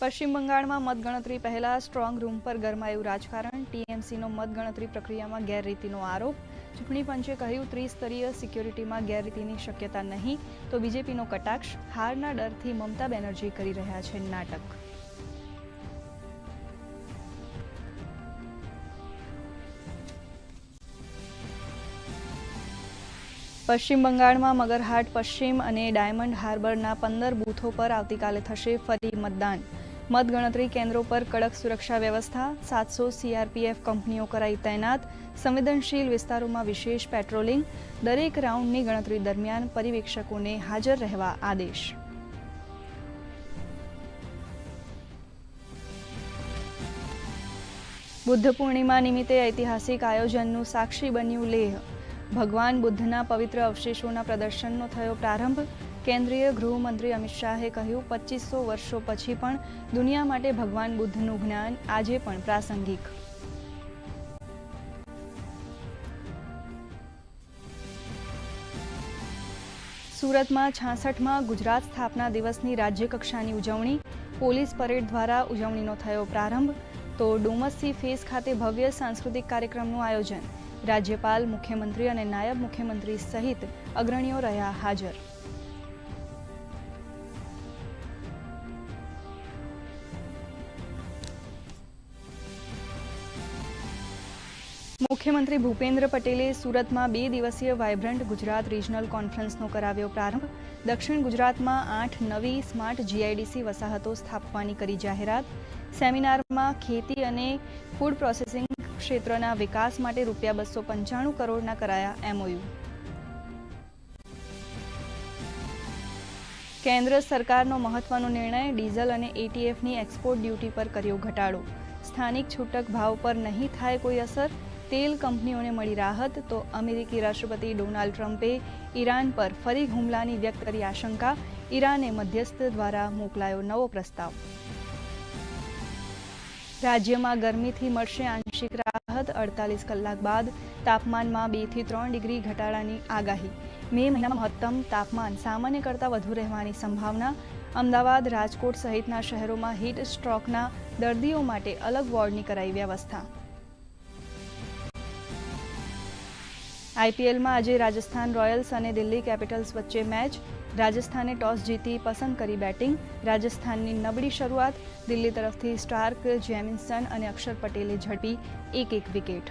પશ્ચિમ બંગાળમાં મતગણતરી પહેલા સ્ટ્રોંગ રૂમ પર ગરમાયું રાજકારણ. ટીએમસીનો મતગણતરી પ્રક્રિયામાં ગેરરીતિનો આરોપ. ચૂંટણી પંચે કહ્યું ત્રિસ્તરીય સિક્યોરિટીમાં ગેરરીતિની શક્યતા નહીં, તો બીજેપીનો કટાક્ષ. હારના ડરથી મમતા બેનર્જી કરી રહ્યા છે નાટક. પશ્ચિમ બંગાળમાં મગરહાટ પશ્ચિમ અને ડાયમંડ હાર્બરના 15 બૂથો પર આવતીકાલે થશે ફરી મતદાન. મતગણતરી કેન્દ્રો પર કડક સુરક્ષા વ્યવસ્થા. 700 સીઆરપીએફ કંપનીઓ કરાઈ તૈનાત. સંવેદનશીલ વિસ્તારોમાં વિશેષ પેટ્રોલિંગ. દરેક રાઉન્ડની ગણતરી દરમિયાન પર્યવેક્ષકોને હાજર રહેવા આદેશ. બુદ્ધ પૂર્ણિમા નિમિત્તે ઐતિહાસિક આયોજનનું સાક્ષી બન્યું લેહ. ભગવાન બુદ્ધના પવિત્ર અવશેષોના પ્રદર્શનનો થયો પ્રારંભ. કેન્દ્રીય ગૃહમંત્રી અમિત શાહે કહ્યું 2500 વર્ષો પછી પણ દુનિયા માટે ભગવાન બુદ્ધનું જ્ઞાન આજે પણ પ્રાસંગિક. સુરતમાં 66માં ગુજરાત સ્થાપના દિવસની રાજ્યકક્ષાની ઉજવણી. પોલીસ પરેડ દ્વારા ઉજવણીનો થયો પ્રારંભ. તો ડુમસથી ફેસ ખાતે ભવ્ય સાંસ્કૃતિક કાર્યક્રમનું આયોજન. રાજ્યપાલ, મુખ્યમંત્રી અને નાયબ મુખ્યમંત્રી સહિત અગ્રણીઓ રહ્યા હાજર. મુખ્યમંત્રી ભૂપેન્દ્ર પટેલે સુરતમાં 2 દિવસીય વાયબ્રન્ટ ગુજરાત રિજનલ કોન્ફરન્સનો કરાવ્યો પ્રારંભ. દક્ષિણ ગુજરાતમાં 8 નવી સ્માર્ટ જીઆઈડીસી વસાહતો સ્થાપવાની કરી જાહેરાત. સેમિનારમાં ખેતી અને ફૂડ પ્રોસેસિંગ ક્ષેત્રના વિકાસ માટે ₹295 કરોડના કરાયા એમઓયુ. કેન્દ્ર સરકારનો મહત્વનો નિર્ણય. ડીઝલ અને એટીએફની એક્સપોર્ટ ડ્યુટી પર કર્યો ઘટાડો. સ્થાનિક છૂટક ભાવ પર નહીં થાય કોઈ અસર. તેલ કંપનીઓને મળી રાહત. તો અમેરિકી રાષ્ટ્રપતિ ડોનાલ્ડ ટ્રમ્પે ઈરાન પર ફરી હુમલાની વ્યક્ત કરી આશંકા. ઈરાને મધ્યસ્થ દ્વારા મોકલાયો નવો પ્રસ્તાવ. રાજ્યમાં ગરમીથી મળશે આંશિક રાહત. 48 કલાક બાદ તાપમાનમાં 2 થી 3 ડિગ્રી ઘટાડાની આગાહી. મે મહિનામાં મહત્તમ તાપમાન સામાન્ય કરતાં વધુ રહેવાની સંભાવના. અમદાવાદ, રાજકોટ સહિતના શહેરોમાં હીટ સ્ટ્રોકના દર્દીઓ માટે અલગ વોર્ડની કરાઈ વ્યવસ્થા. આઈપીએલમાં આજે રાજસ્થાન રોયલ્સ અને દિલ્હી કેપિટલ્સ વચ્ચે મેચ. રાજસ્થાને ટોસ જીતી પસંદ કરી બેટિંગ. રાજસ્થાનની નબળી શરૂઆત. દિલ્હી તરફથી સ્ટાર્ક, જેમિન્સન અને અક્ષર પટેલે ઝડપી 1-1 વિકેટ.